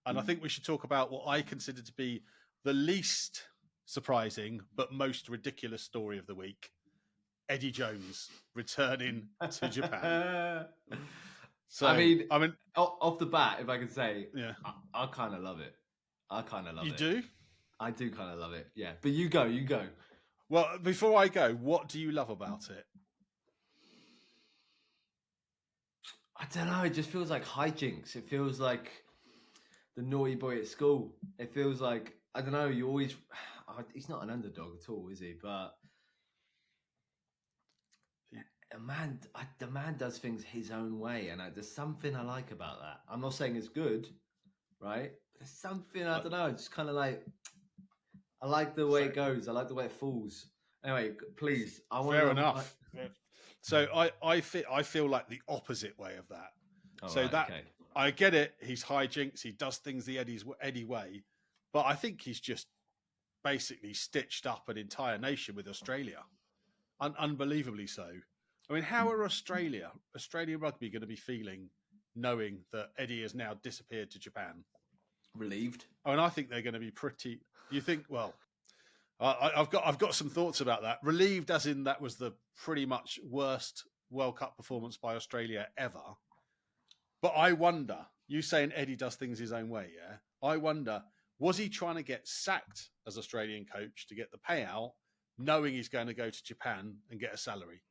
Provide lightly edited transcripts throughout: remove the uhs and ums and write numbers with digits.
And I think we should talk about what I consider to be the least surprising but most ridiculous story of the week. Eddie Jones returning to Japan. So, I mean, off the bat, if I can say, yeah, I kind of love it. I kind of love it. You do? I do kind of love it, yeah. But you go. Well, before I go, what do you love about it? I don't know. It just feels like hijinks. It feels like the naughty boy at school. It feels like, I don't know, you always... he's not an underdog at all, is he? But the man does things his own way, and there's something I like about that. I'm not saying it's good, right? But there's something, I don't know, it's kind of like... I like the way it goes. I like the way it falls. Anyway, please. Fair enough. So I feel like the opposite way of that. Okay. I get it. He's hijinks. He does things the Eddie way, but I think he's just basically stitched up an entire nation with Australia, unbelievably so. I mean, how are Australian rugby going to be feeling knowing that Eddie has now disappeared to Japan? Relieved. I mean, I think they're going to be pretty. You think? Well, I've got some thoughts about that. Relieved, as in that was the pretty much worst World Cup performance by Australia ever. But I wonder. You saying Eddie does things his own way, yeah? I wonder, was he trying to get sacked as Australian coach to get the payout, knowing he's going to go to Japan and get a salary?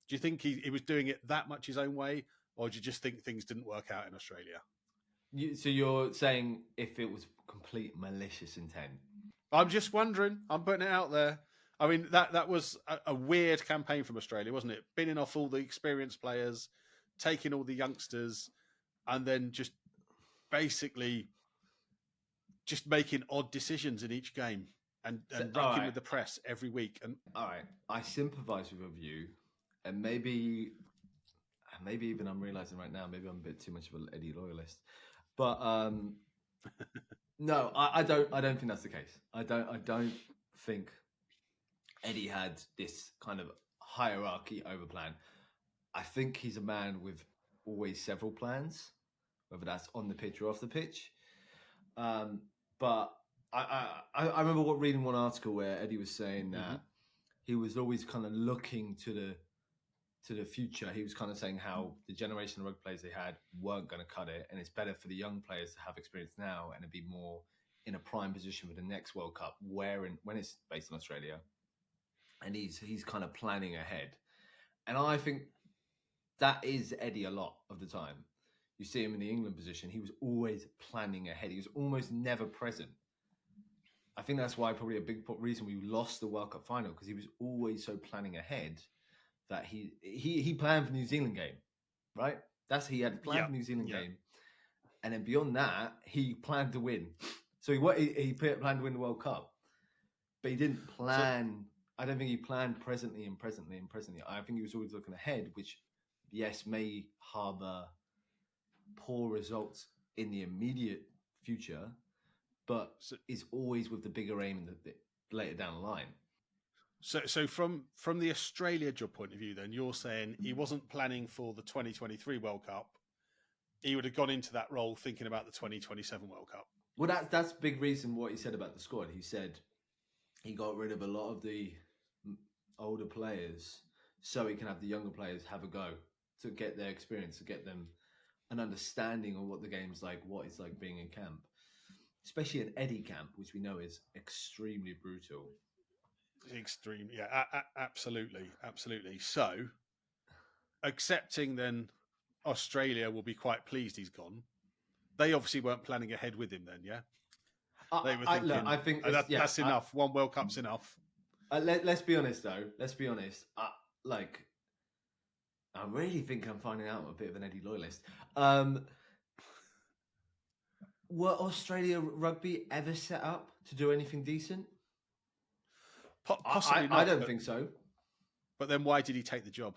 Do you think he was doing it that much his own way, or do you just think things didn't work out in Australia? So you're saying if it was complete malicious intent? I'm just wondering. I'm putting it out there. I mean, that was a weird campaign from Australia, wasn't it? Binning off all the experienced players, taking all the youngsters, and then just basically just making odd decisions in each game and racking with the press every week. And all right, I sympathise with your view, and maybe even I'm realising right now, maybe I'm a bit too much of an Eddie loyalist, but no, I don't think that's the case. I don't think Eddie had this kind of hierarchy over plan. I think he's a man with always several plans, whether that's on the pitch or off the pitch. But I remember reading one article where Eddie was saying that he was always kind of looking to the future. He was kind of saying how the generation of rugby players they had weren't going to cut it, and it's better for the young players to have experience now and to be more in a prime position for the next World Cup, when it's based in Australia. And he's kind of planning ahead. And I think that is Eddie a lot of the time. You see him in the England position, he was always planning ahead. He was almost never present. I think that's why probably a big reason we lost the World Cup final, because he was always so planning ahead that he planned for the New Zealand game, right? He had planned for the New Zealand game. And then beyond that, he planned to win. So he planned to win the World Cup. But he didn't plan... I don't think he planned presently. I think he was always looking ahead, which, yes, may harbour poor results in the immediate future, but is always with the bigger aim in the later down the line. So from the Australia job point of view, then you're saying he wasn't planning for the 2023 World Cup. He would have gone into that role thinking about the 2027 World Cup. Well, that's a big reason what he said about the squad. He said he got rid of a lot of the older players so he can have the younger players have a go to get their experience, to get them an understanding of what the game's like, what it's like being in camp, especially an Eddie camp, which we know is extremely brutal. Extreme, yeah, absolutely. So, accepting then Australia will be quite pleased he's gone. They obviously weren't planning ahead with him then, yeah? They were thinking, I think that's enough. One World Cup's enough. Let's be honest, though. I really think I'm finding out I'm a bit of an Eddie loyalist. Were Australia Rugby ever set up to do anything decent? Possibly not. I don't think so. But then why did he take the job?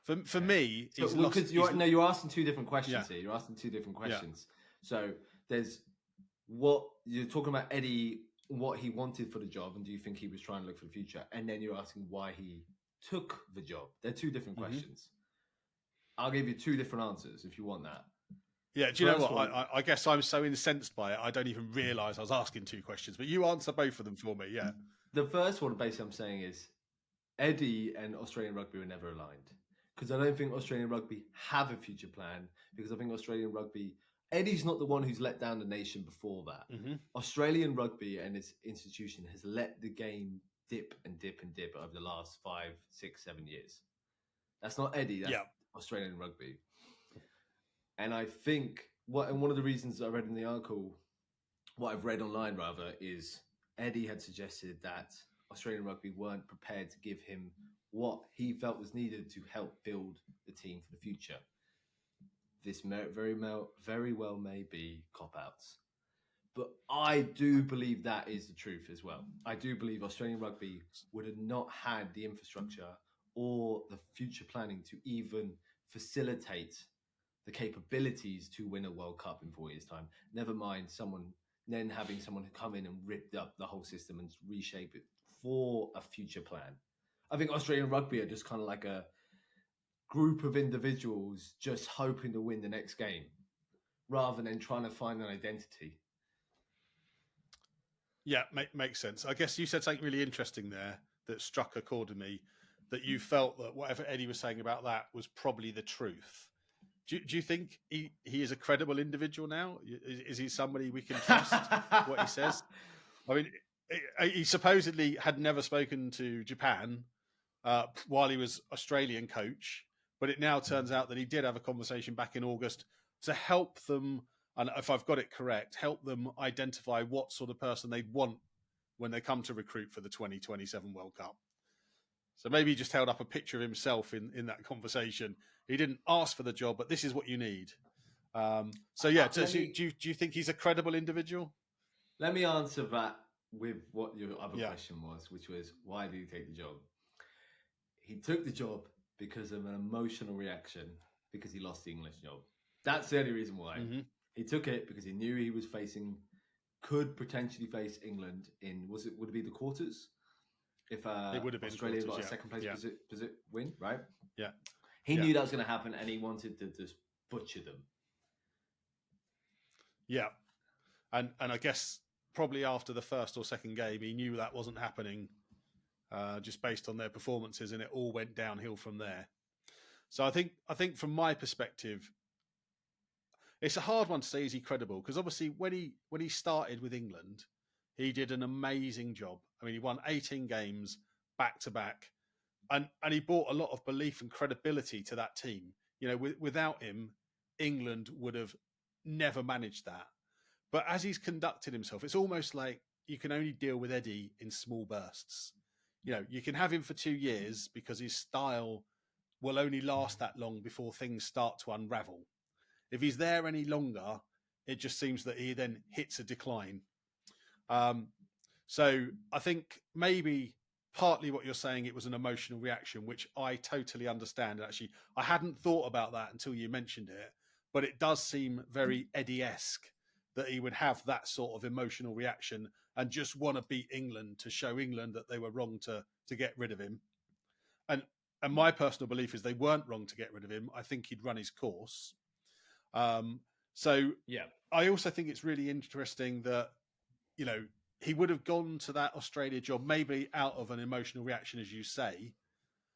For me, he's lost. Because you're asking two different questions here. You're asking two different questions. Yeah. So there's what you're talking about Eddie, what he wanted for the job, and do you think he was trying to look for the future? And then you're asking why he took the job. They're two different questions. I'll give you two different answers if you want that. Yeah, do you know First what? one, I guess I'm so incensed by it, I don't even realise I was asking 2 questions. But you answer both of them for me. Yeah. the first one, basically, I'm saying is Eddie and Australian rugby were never aligned because I don't think Australian rugby have a future plan because I think Australian rugby, Eddie's not the one who's let down the nation before that. Mm-hmm. Australian rugby and its institution has let the game dip and dip and dip over the last 5, 6, 7 years. That's not Eddie, that's Australian rugby. And I think one of the reasons I read in the article, what I've read online rather, is Eddie had suggested that Australian rugby weren't prepared to give him what he felt was needed to help build the team for the future. This very well may be cop-outs. But I do believe that is the truth as well. I do believe Australian rugby would have not had the infrastructure or the future planning to even facilitate the capabilities to win a World Cup in 4 years' time. Never mind having someone come in and rip up the whole system and reshape it for a future plan. I think Australian rugby are just kind of like a group of individuals just hoping to win the next game rather than trying to find an identity. Yeah, makes sense. I guess you said something really interesting there that struck a chord with me, that you felt that whatever Eddie was saying about that was probably the truth. Do you think he is a credible individual now? Is he somebody we can trust what he says? I mean, he supposedly had never spoken to Japan while he was Australian coach, but it now turns out that he did have a conversation back in August to help them, and if I've got it correct, help them identify what sort of person they'd want when they come to recruit for the 2027 World Cup. So maybe he just held up a picture of himself in that conversation. He didn't ask for the job, but this is what you need. Do you think he's a credible individual? Let me answer that with what your other question was, which was, why did he take the job? He took the job because of an emotional reaction, because he lost the English job. That's the only reason why. Mm-hmm. He took it because he knew he was could potentially face England would it be the quarters? If it would have been Australia got a second place win, right? Yeah. He knew that was going to happen and he wanted to just butcher them. Yeah. And I guess probably after the first or second game, he knew that wasn't happening just based on their performances, and it all went downhill from there. So I think from my perspective, it's a hard one to say, is he credible? Because obviously when he started with England, he did an amazing job. I mean, he won 18 games back to back, and he brought a lot of belief and credibility to that team. You know, without him, England would have never managed that. But as he's conducted himself, it's almost like you can only deal with Eddie in small bursts. You know, you can have him for 2 years because his style will only last that long before things start to unravel. If he's there any longer, it just seems that he then hits a decline. So I think maybe partly what you're saying, it was an emotional reaction, which I totally understand. Actually, I hadn't thought about that until you mentioned it, but it does seem very Eddie-esque that he would have that sort of emotional reaction and just want to beat England to show England that they were wrong to get rid of him. And my personal belief is they weren't wrong to get rid of him. I think he'd run his course. I also think it's really interesting that, you know, he would have gone to that Australia job maybe out of an emotional reaction, as you say.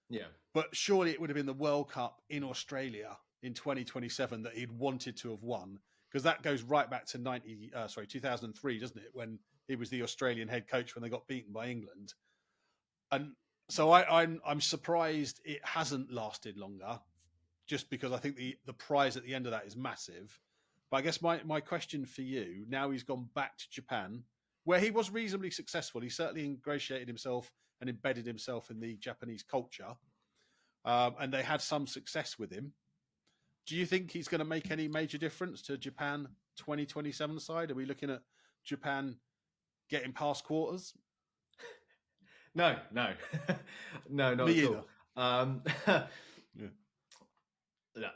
Yeah. But surely it would have been the World Cup in Australia in 2027 that he'd wanted to have won, because that goes right back to 2003, doesn't it? When he was the Australian head coach when they got beaten by England. And so I'm surprised it hasn't lasted longer, just because I think the prize at the end of that is massive. But I guess my question for you, now he's gone back to Japan, where he was reasonably successful. He certainly ingratiated himself and embedded himself in the Japanese culture. And they had some success with him. Do you think he's going to make any major difference to Japan 2027 side? Are we looking at Japan getting past quarters? No, not Me at all.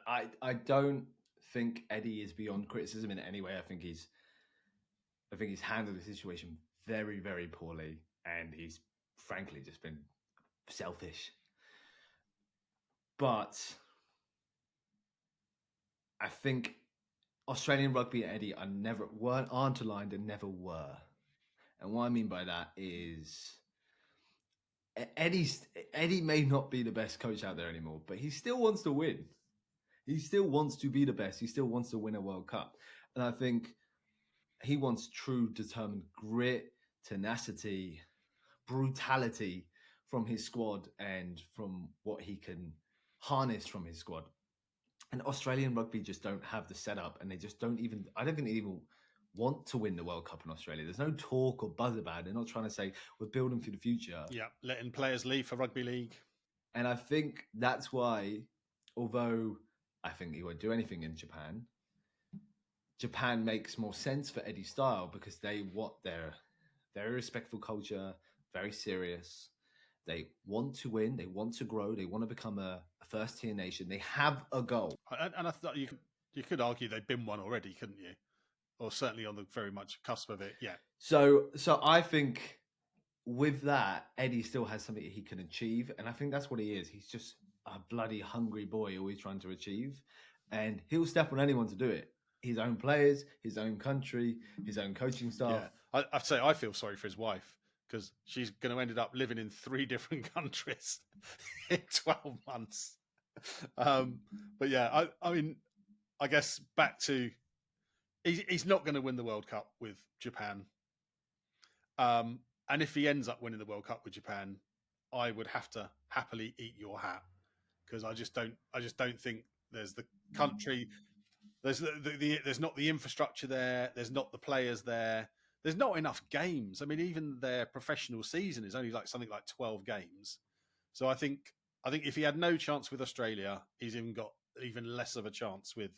I don't think Eddie is beyond criticism in any way. I think he's handled the situation very, very poorly, and he's frankly just been selfish. But I think Australian rugby and Eddie aren't aligned and never were. And what I mean by that is Eddie may not be the best coach out there anymore, but he still wants to win. He still wants to be the best. He still wants to win a World Cup. And I think he wants true, determined grit, tenacity, brutality from his squad and from what he can harness from his squad. And Australian rugby just don't have the setup, and they just don't even, I don't think they even want to win the World Cup in Australia. There's no talk or buzz about it. They're not trying to say we're building for the future. Yeah, letting players leave for rugby league. And I think that's why, although I think he won't do anything in Japan, Japan makes more sense for Eddie's style because they're very respectful culture, very serious. They want to win. They want to grow. They want to become a first-tier nation. They have a goal. And I thought you could argue they've been one already, couldn't you? Or certainly on the very much cusp of it. Yeah. So I think with that, Eddie still has something he can achieve, and I think that's what he is. He's just a bloody hungry boy, always trying to achieve, and he'll step on anyone to do it. His own players, his own country, his own coaching staff. Yeah. I'd say I feel sorry for his wife because she's going to end up living in 3 different countries in 12 months. But yeah, I mean, I guess back to he's not going to win the World Cup with Japan. And if he ends up winning the World Cup with Japan, I would have to happily eat your hat because I just don't think there's the country. There's there's not the infrastructure there. There's not the players there. There's not enough games. I mean, even their professional season is only like something like 12 games. So I think if he had no chance with Australia, he's got even less of a chance with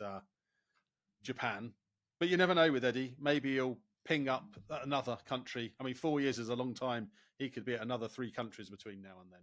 Japan. But you never know with Eddie. Maybe he'll ping up another country. I mean, 4 years is a long time. He could be at another 3 countries between now and then.